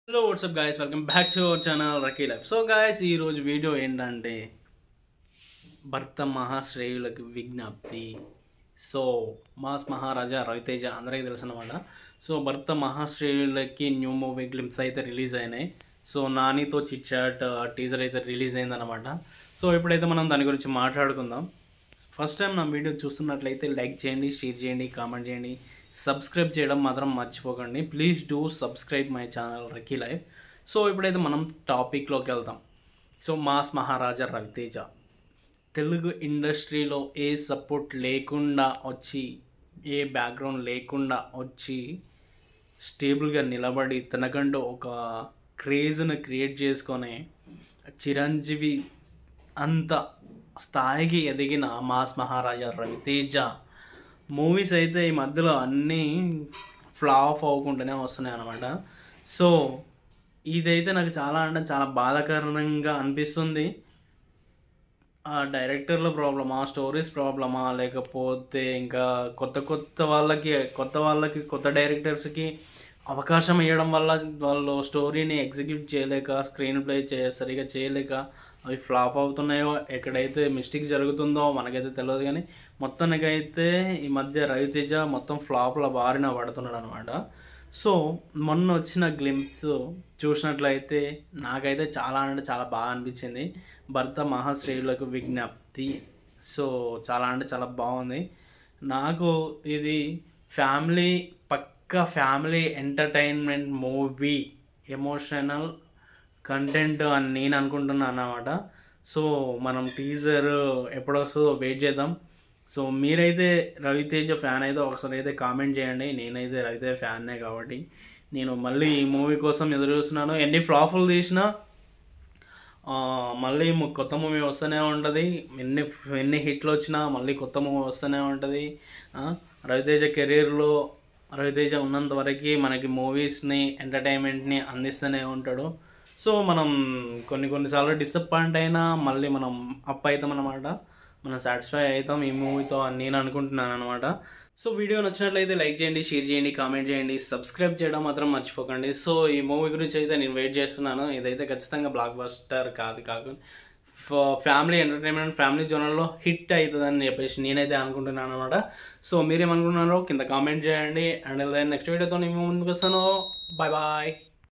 Hello what's up guys, welcome back to our channel Raki life. So guys, ఈరోజు video ఏంటంటే భర్త మహాశ్రేయులకు విజ్ఞప్తి. So mass Maharaja Raviteja అందరికీ తెలుసు అనమాట. So Bhartha Mahasayulaki new movie glimpse అయితే రిలీజ్ అయినాయి. సో నానితో చిట్ చాట్ టీజర్ అయితే రిలీజ్ అయిందనమాట. సో ఇప్పుడైతే మనం దాని గురించి మాట్లాడుకుందాం. ఫస్ట్ టైం నా వీడియో చూస్తున్నట్లయితే లైక్ చేయండి, షేర్ చేయండి, కామెంట్ చేయండి, సబ్స్క్రైబ్ చేయడం మాత్రం మర్చిపోకండి. Please do subscribe my channel Raki life. So ఇప్పుడైతే మనం టాపిక్లోకి వెళ్దాం. సో మాస్ మహారాజా రవితేజ తెలుగు ఇండస్ట్రీలో ఏ సపోర్ట్ లేకుండా వచ్చి, ఏ బ్యాక్గ్రౌండ్ లేకుండా వచ్చి స్టేబుల్గా నిలబడి తనకంటూ ఒక క్రేజ్ను క్రియేట్ చేసుకొని చిరంజీవి అంత స్థాయికి ఎదిగిన మాస్ మహారాజా రవితేజ మూవీస్ అయితే ఈ మధ్యలో అన్నీ ఫ్లాప్ అవ్వకుండానే వస్తున్నాయి అన్నమాట. సో ఇదైతే నాకు చాలా అంటే చాలా బాధాకరంగా అనిపిస్తుంది. ఆ డైరెక్టర్ల ప్రాబ్లమా, స్టోరీస్ ప్రాబ్లమా, లేకపోతే ఇంకా కొత్త డైరెక్టర్స్కి అవకాశం ఇవ్వడం వల్ల వాళ్ళు స్టోరీని ఎగ్జిక్యూట్ చేయలేక, స్క్రీన్ ప్లే సరిగా చేయలేక అవి ఫ్లాప్ అవుతున్నాయో, ఎక్కడైతే మిస్టేక్ జరుగుతుందో మనకైతే తెలియదు. కానీ మొత్తానికైతే ఈ మధ్య రవితేజ మొత్తం ఫ్లాప్ల బారిన పడుతున్నాడు అనమాట. సో మొన్న వచ్చిన గ్లింప్స్ చూసినట్లయితే నాకైతే చాలా అంటే చాలా బాగా అనిపించింది. భర్త మహాశ్రేయులకు విజ్ఞప్తి. సో చాలా అంటే చాలా బాగుంది. నాకు ఇది family entertainment movie, emotional content అని నేను అనుకుంటున్నాను అన్నమాట. సో మనం టీజర్ ఎప్పుడొస్తుందో వెయిట్ చేద్దాం. సో మీరైతే రవితేజ ఫ్యాన్ అయితే ఒకసారి అయితే కామెంట్ చేయండి. నేనైతే రవితేజ ఫ్యాన్నే కాబట్టి నేను మళ్ళీ ఈ మూవీ కోసం ఎదురు చూస్తున్నాను. ఎన్ని ఫ్లాపులు తీసినా మళ్ళీ కొత్త మూవీ వస్తూనే ఉంటుంది. ఎన్ని హిట్లు వచ్చినా మళ్ళీ కొత్త మూవీ వస్తూనే ఉంటుంది. రవితేజ కెరీర్లో రవితేజ ఉన్నంత వరకు మనకి మూవీస్ని, ఎంటర్టైన్మెంట్ని అందిస్తూనే ఉంటాడు. సో మనం కొన్నిసార్లు డిసప్పాయింట్ అయినా మళ్ళీ మనం అప్ అవుతాం అనమాట. మనం సాటిస్ఫై అవుతాం ఈ మూవీతో అని నేను అనుకుంటున్నాను అనమాట. సో వీడియో నచ్చినట్లయితే లైక్ చేయండి, షేర్ చేయండి, కామెంట్ చేయండి, సబ్స్క్రైబ్ చేయడం మాత్రం మర్చిపోకండి. సో ఈ మూవీ గురించి అయితే నేను వెయిట్ చేస్తున్నాను. ఇదైతే ఖచ్చితంగా బ్లాక్ బస్టర్ కాకుండా ఫ్యామిలీ ఎంటర్టైన్మెంట్, ఫ్యామిలీ జోనర్లో హిట్ అవుతుందని చెప్పేసి నేనైతే అనుకుంటున్నాను అనమాట. సో మీరేమనుకుంటున్నారో కింద కామెంట్ చేయండి. అండ్ నెక్స్ట్ వీడియోతో నేను ముందుకు వస్తాను. Bye bye.